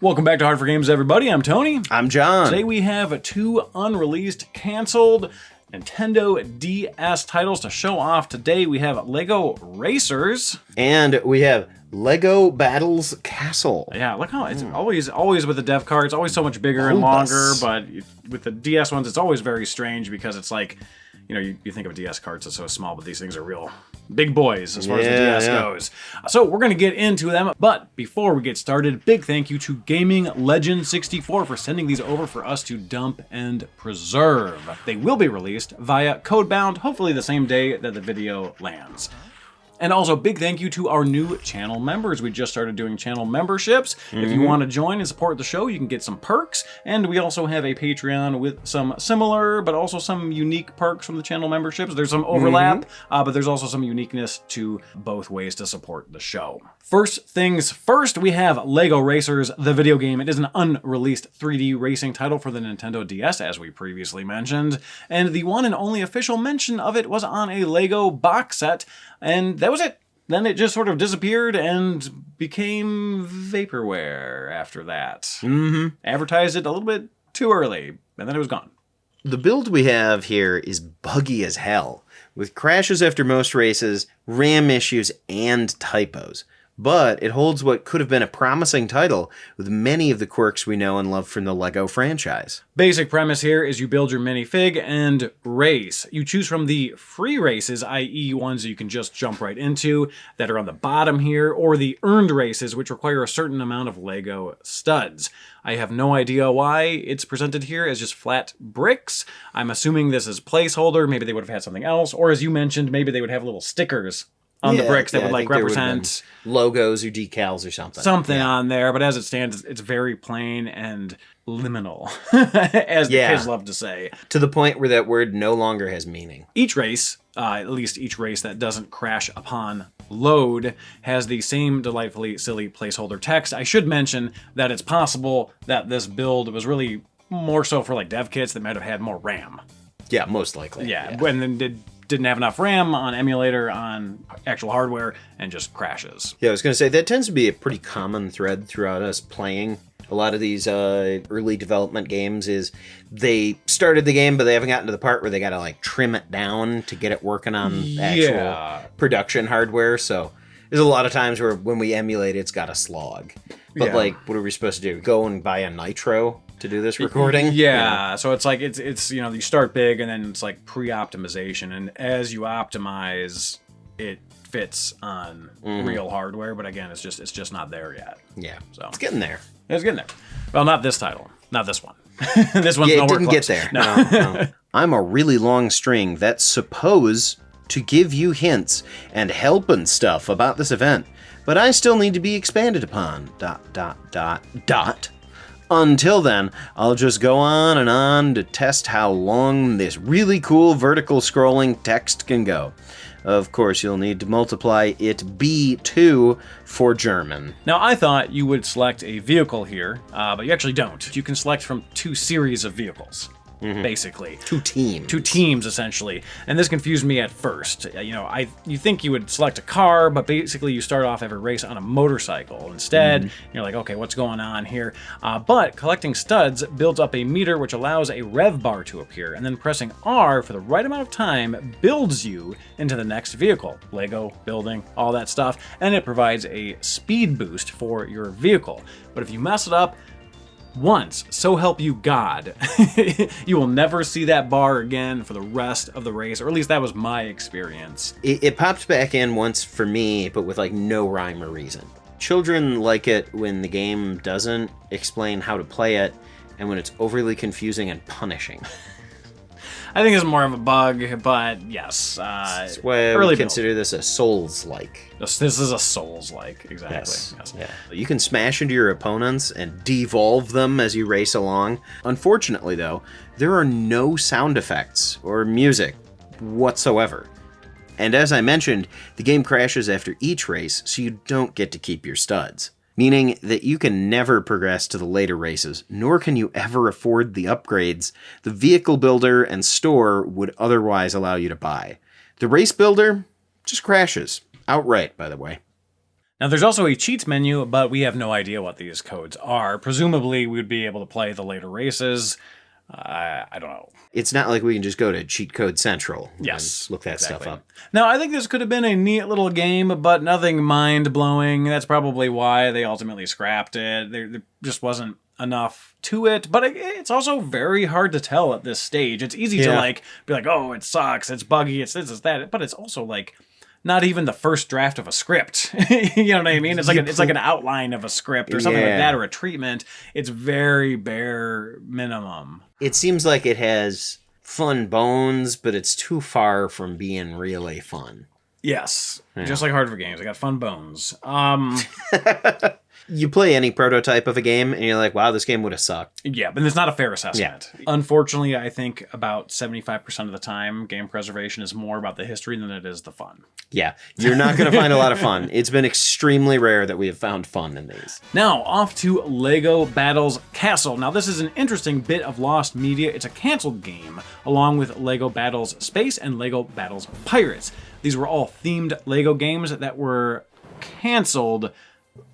Welcome back to Hard4Games, everybody. I'm Tony. I'm John. Today we have two unreleased, canceled Nintendo DS titles to show off. Today we have Lego Racers. And we have Lego Battles Castle. Yeah, look how it's always with the dev card. It's always so much bigger and longer, but with the DS ones, it's always very strange because it's like, you know, you think of a DS cards as so small, but these things are real big boys as far as the DS goes. So we're going to get into them, but before we get started, big thank you to Gaming Legend 64 for sending these over for us to dump and preserve. They will be released via Codebound, hopefully the same day that the video lands. And also, big thank you to our new channel members. We just started doing channel memberships. If you want to join and support the show, you can get some perks. And we also have a Patreon with some similar, but also some unique perks from the channel memberships. There's some overlap, but there's also some uniqueness to both ways to support the show. First things first, we have Lego Racers, the video game. It is an unreleased 3D racing title for the Nintendo DS, as we previously mentioned. And the one and only official mention of it was on a Lego box set. And that was it. Then it just sort of disappeared and became vaporware after that. Advertised it a little bit too early, and then it was gone. The build we have here is buggy as hell, with crashes after most races, RAM issues, and typos. But it holds what could have been a promising title with many of the quirks we know and love from the Lego franchise. Basic premise here is you build your minifig and race. You choose from the free races, i.e. ones that you can just jump right into, that are on the bottom here, or the earned races, which require a certain amount of Lego studs. I have no idea why it's presented here as just flat bricks. I'm assuming this is placeholder. Maybe they would have had something else, or as you mentioned, maybe they would have little stickers on the bricks that would like represent logos or decals or something. Something on there, but as it stands, it's very plain and liminal, as the kids love to say. To the point where that word no longer has meaning. Each race, at least each race that doesn't crash upon load, has the same delightfully silly placeholder text. I should mention that it's possible that this build was really more so for like dev kits that might have had more RAM. Yeah, most likely. Yeah. When then didn't have enough RAM on emulator, on actual hardware, and just crashes. Yeah, I was going to say, that tends to be a pretty common thread throughout us playing a lot of these early development games is they started the game, but they haven't gotten to the part where they got to like trim it down to get it working on actual production hardware. So there's a lot of times where when we emulate, it's got a slog. But like, what are we supposed to do? Go and buy a Nitro to do this recording? Yeah, so it's like it's you know, you start big and then it's like pre-optimization, and as you optimize, it fits on real hardware, but again, it's just not there yet. Yeah, so it's getting there. It's getting there. Well, not this title, not this one. This one's it didn't get there. No. I'm a really long string that's supposed to give you hints and help and stuff about this event, but I still need to be expanded upon. ... Until then, I'll just go on and on to test how long this really cool vertical scrolling text can go. Of course, you'll need to multiply it B2 for German. Now, I thought you would select a vehicle here, but you actually don't. You can select from two series of vehicles. Basically. Two teams, essentially. And this confused me at first. You know, you think you would select a car, but basically you start off every race on a motorcycle. Instead, you're like, okay, what's going on here? But collecting studs builds up a meter which allows a rev bar to appear, and then pressing R for the right amount of time builds you into the next vehicle. Lego, building, all that stuff. And it provides a speed boost for your vehicle. But if you mess it up once, so help you God, you will never see that bar again for the rest of the race, or at least that was my experience. It popped back in once for me, but with like no rhyme or reason. Children like it when the game doesn't explain how to play it, and when it's overly confusing and punishing. I think it's more of a bug, but yes. That's why I would consider this a Souls-like. This is a Souls-like, exactly. Yes. Yeah. You can smash into your opponents and devolve them as you race along. Unfortunately, though, there are no sound effects or music whatsoever. And as I mentioned, the game crashes after each race, so you don't get to keep your studs. Meaning that you can never progress to the later races, nor can you ever afford the upgrades the vehicle builder and store would otherwise allow you to buy. The race builder just crashes. Outright, by the way. Now, there's also a cheats menu, but we have no idea what these codes are. Presumably, we'd be able to play the later races. I don't know. It's not like we can just go to Cheat Code Central and Yes, look that exactly. stuff up. Now, I think this could have been a neat little game, but nothing mind-blowing. That's probably why they ultimately scrapped it. There just wasn't enough to it, but it's also very hard to tell at this stage. It's easy to like be like, oh, it sucks, it's buggy, it's this, it's that, but it's also like not even the first draft of a script. You know what I mean? It's like an outline of a script or something like that, or a treatment. It's very bare minimum. It seems like it has fun bones, but it's too far from being really fun. Yes, just like Hard4Games, I got fun bones. You play any prototype of a game, and you're like, wow, this game would have sucked. Yeah, but it's not a fair assessment. Yeah. Unfortunately, I think about 75% of the time, game preservation is more about the history than it is the fun. Yeah, you're not going to find a lot of fun. It's been extremely rare that we have found fun in these. Now, off to LEGO Battles Castle. Now, this is an interesting bit of lost media. It's a canceled game, along with LEGO Battles Space and LEGO Battles Pirates. These were all themed LEGO games that were canceled.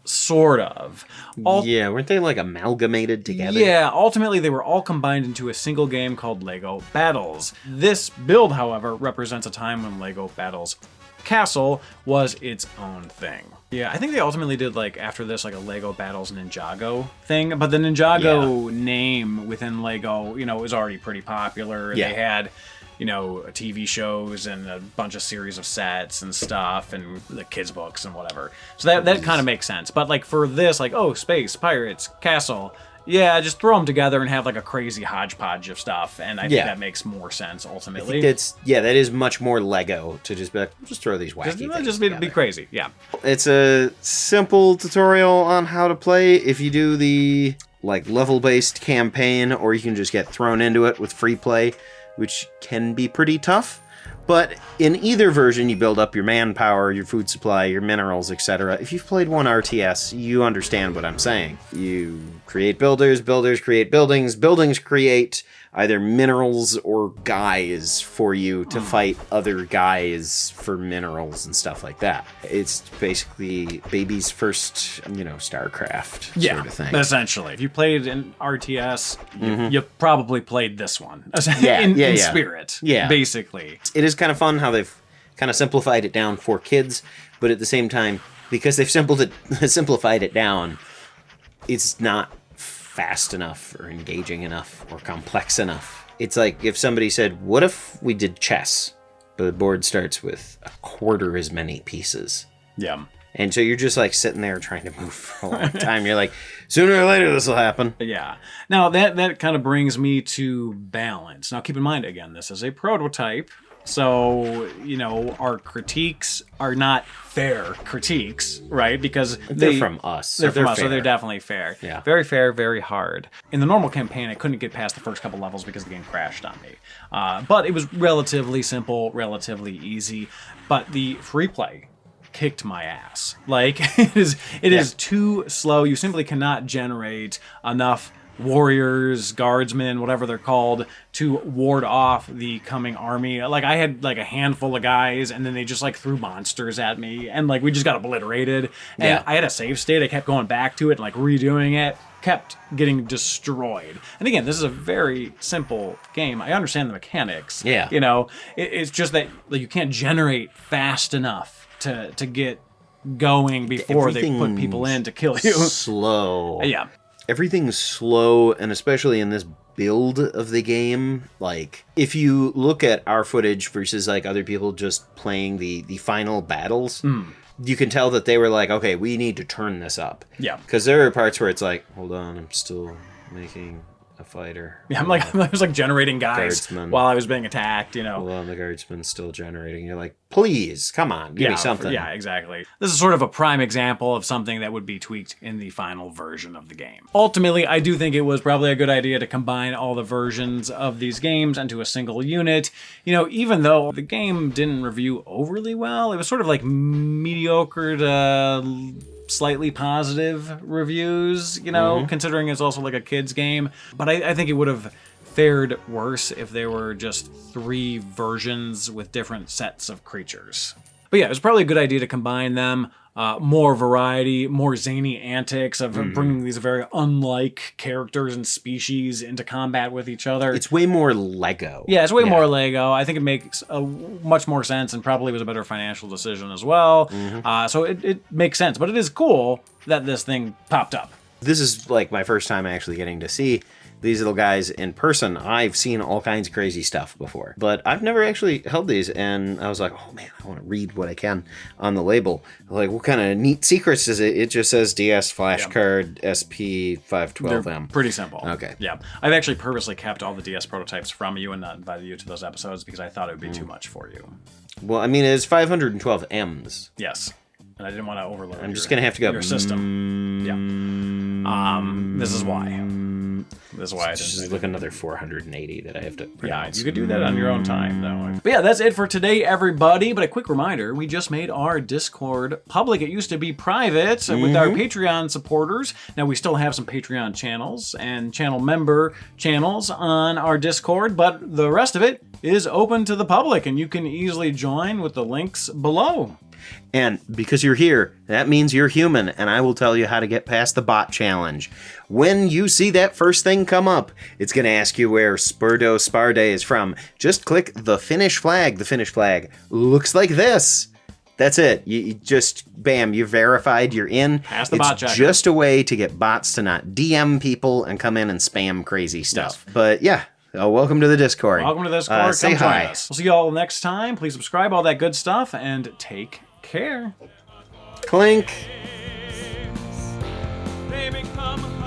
Sort of. Yeah, weren't they like amalgamated together? Yeah, ultimately they were all combined into a single game called LEGO Battles. This build, however, represents a time when LEGO Battles Castle was its own thing. Yeah, I think they ultimately did, like, after this, like a LEGO Battles Ninjago thing, but the Ninjago name within LEGO, you know, was already pretty popular. Yeah. They had, you know, TV shows and a bunch of series of sets and stuff and the kids' books and whatever. So that kind of makes sense. But, like, for this, like, oh, space, pirates, castle, yeah, just throw them together and have, like, a crazy hodgepodge of stuff. And I think that makes more sense, ultimately. I think that is much more Lego to just be like, just throw these wacky things Just together. be crazy, yeah. It's a simple tutorial on how to play if you do the, like, level-based campaign, or you can just get thrown into it with free play, which can be pretty tough. But in either version, you build up your manpower, your food supply, your minerals, etc. If you've played one RTS, you understand what I'm saying. You create builders, builders create buildings, buildings create either minerals or guys for you to fight other guys for minerals and stuff like that. It's basically baby's first, you know, StarCraft sort of thing. Essentially. If you played an RTS, you probably played this one. In spirit, basically. It is kind of fun how they've kind of simplified it down for kids, but at the same time, because they've simplified it down, it's not fast enough or engaging enough or complex enough. It's like if somebody said, what if we did chess, but the board starts with a quarter as many pieces? Yeah. And so you're just like sitting there trying to move for a long time. You're like, sooner or later this will happen. Yeah. Now that kind of brings me to balance. Now keep in mind, again, this is a prototype. So, you know, our critiques are not fair critiques, right? Because they're from us. They're from us, so they're definitely fair. Yeah. Very fair, very hard. In the normal campaign, I couldn't get past the first couple levels because the game crashed on me. But it was relatively simple, relatively easy. But the free play kicked my ass. Like, it is too slow. You simply cannot generate enough warriors, guardsmen, whatever they're called, to ward off the coming army. Like, I had like a handful of guys, and then they just like threw monsters at me, and like we just got obliterated. And I had a save state. I kept going back to it and like redoing it. Kept getting destroyed. And again, this is a very simple game. I understand the mechanics. Yeah. You know, it's just that like, you can't generate fast enough to get going before they put people in to kill you. Slow. Yeah. Everything's slow, and especially in this build of the game, like, if you look at our footage versus, like, other people just playing the final battles, you can tell that they were like, okay, we need to turn this up. Yeah. Because there are parts where it's like, hold on, I'm still making a fighter. Yeah, I was like generating guys Guardsman. while I was being attacked, you know. Hold on, the guardsman's still generating. You're like, please, come on, give me something. Yeah, exactly. This is sort of a prime example of something that would be tweaked in the final version of the game. Ultimately, I do think it was probably a good idea to combine all the versions of these games into a single unit. You know, even though the game didn't review overly well, it was sort of like mediocre to slightly positive reviews, you know, considering it's also like a kid's game. But I think it would have fared worse if there were just 3 versions with different sets of creatures. But yeah, it was probably a good idea to combine them. more variety, more zany antics of bringing these very unlike characters and species into combat with each other. It's way more Lego. Yeah, it's way more Lego. I think it makes much more sense and probably was a better financial decision as well. So it makes sense. But it is cool that this thing popped up. This is like my first time actually getting to see these little guys in person. I've seen all kinds of crazy stuff before, but I've never actually held these, and I was like, oh man, I want to read what I can on the label. Like, what kind of neat secrets is it? It just says DS flash card SP512M. They're pretty simple. Okay. Yeah. I've actually purposely kept all the DS prototypes from you and not invited you to those episodes because I thought it would be too much for you. Well, I mean, it's 512 M's. Yes. And I didn't want to overload I'm just going to have to go your system. Yeah. This is why. This is why I didn't. Just look another 480 that I have to pronounce. Yeah, you could do that on your own time, though. But yeah, that's it for today, everybody. But a quick reminder, we just made our Discord public. It used to be private with our Patreon supporters. Now, we still have some Patreon channels and channel member channels on our Discord, but the rest of it is open to the public, and you can easily join with the links below. And because you're here, that means you're human, and I will tell you how to get past the bot challenge. When you see that first thing come up, it's going to ask you where Spurdo Sparde is from. Just click the Finnish flag. The Finnish flag looks like this. That's it. You just, bam, you're verified, you're in. Pass the bot checker. It's just a way to get bots to not DM people and come in and spam crazy stuff. Yes. But yeah. Welcome to the Discord. Welcome to the Discord. Say Come hi. join us. We'll see you all next time. Please subscribe, all that good stuff, and take care. Clink. They become